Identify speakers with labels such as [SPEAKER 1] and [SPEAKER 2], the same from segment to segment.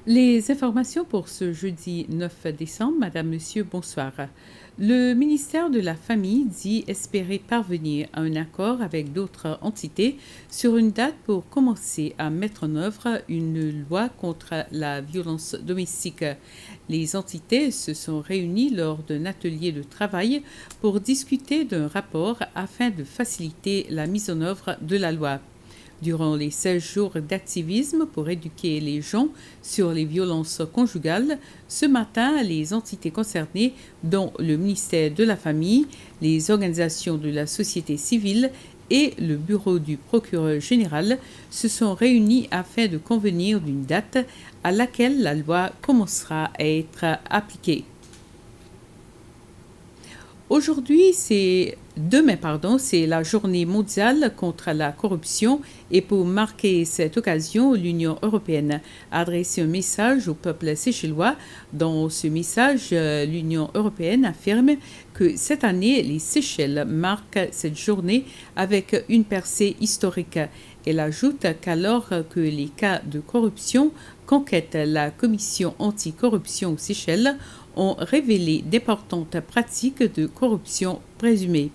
[SPEAKER 1] Les informations pour ce jeudi 9 décembre, Madame, Monsieur, bonsoir. Le ministère de la Famille dit espérer parvenir à un accord avec d'autres entités sur une date pour commencer à mettre en œuvre une loi contre la violence domestique. Les entités se sont réunies lors d'un atelier de travail pour discuter d'un rapport afin de faciliter la mise en œuvre de la loi. Durant les 16 jours d'activisme pour éduquer les gens sur les violences conjugales, ce matin, les entités concernées, dont le ministère de la Famille, les organisations de la société civile et le bureau du procureur général, se sont réunis afin de convenir d'une date à laquelle la loi commencera à être appliquée. Demain, c'est la journée mondiale contre la corruption et pour marquer cette occasion, l'Union européenne a adressé un message au peuple séchellois. Dans ce message, l'Union européenne affirme que cette année, les Seychelles marquent cette journée avec une percée historique. Elle ajoute qu'alors que les cas de corruption qu'enquête la Commission anticorruption aux Seychelles ont révélé d'importantes pratiques de corruption présumées.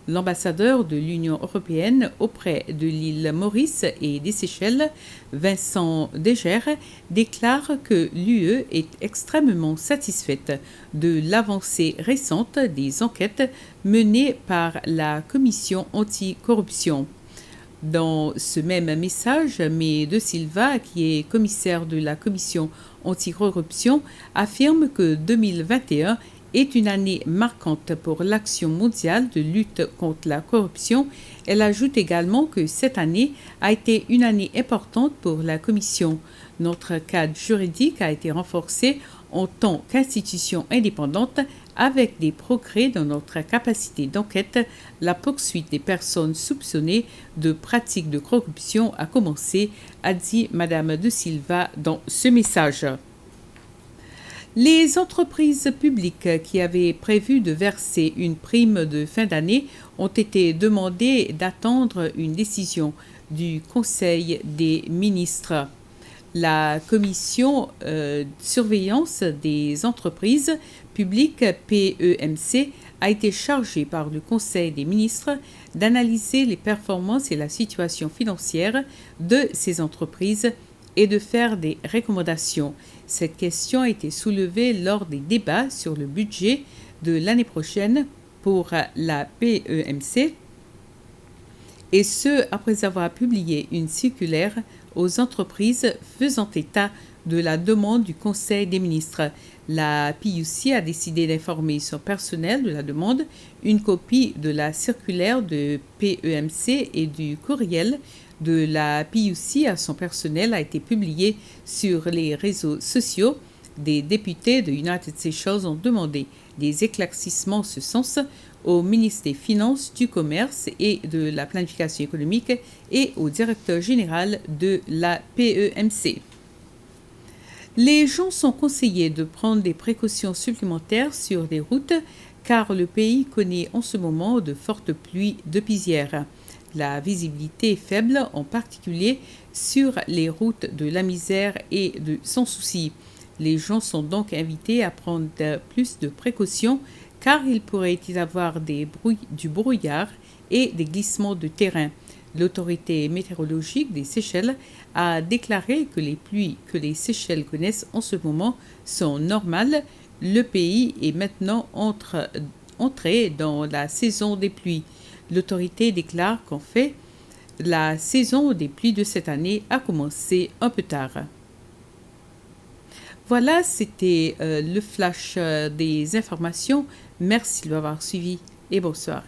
[SPEAKER 1] L'ambassadeur de l'Union européenne auprès de l'île Maurice et des Seychelles, Vincent Degère, déclare que l'UE est extrêmement satisfaite de l'avancée récente des enquêtes menées par la Commission anticorruption. Dans ce même message, De Silva, qui est commissaire de la Commission anticorruption, affirme que 2021 est une année marquante pour l'action mondiale de lutte contre la corruption. Elle ajoute également que cette année a été une année importante pour la Commission. Notre cadre juridique a été renforcé en tant qu'institution indépendante avec des progrès dans notre capacité d'enquête. La poursuite des personnes soupçonnées de pratiques de corruption a commencé, a dit Madame De Silva dans ce message. Les entreprises publiques qui avaient prévu de verser une prime de fin d'année ont été demandées d'attendre une décision du Conseil des ministres. La commission surveillance des entreprises publiques PEMC a été chargée par le Conseil des ministres d'analyser les performances et la situation financière de ces entreprises et de faire des recommandations. Cette question a été soulevée lors des débats sur le budget de l'année prochaine pour la PEMC, et ce, après avoir publié une circulaire aux entreprises faisant état de la demande du Conseil des ministres. La PUC a décidé d'informer son personnel de la demande. Une copie de la circulaire de PEMC et du courriel de la PUC à son personnel a été publiée sur les réseaux sociaux. Des députés de United Seychelles ont demandé des éclaircissements en ce sens au ministre des Finances, du Commerce et de la Planification économique et au directeur général de la PEMC. Les gens sont conseillés de prendre des précautions supplémentaires sur les routes car le pays connaît en ce moment de fortes pluies de pisière. La visibilité est faible, en particulier sur les routes de la Misère et de Sans Souci. Les gens sont donc invités à prendre plus de précautions car il pourrait y avoir du brouillard et des glissements de terrain. L'autorité météorologique des Seychelles a déclaré que les pluies que les Seychelles connaissent en ce moment sont normales. Le pays est maintenant entré dans la saison des pluies. L'autorité déclare qu'en fait, la saison des pluies de cette année a commencé un peu tard. Voilà, c'était le flash des informations. Merci de m'avoir suivi et bonsoir.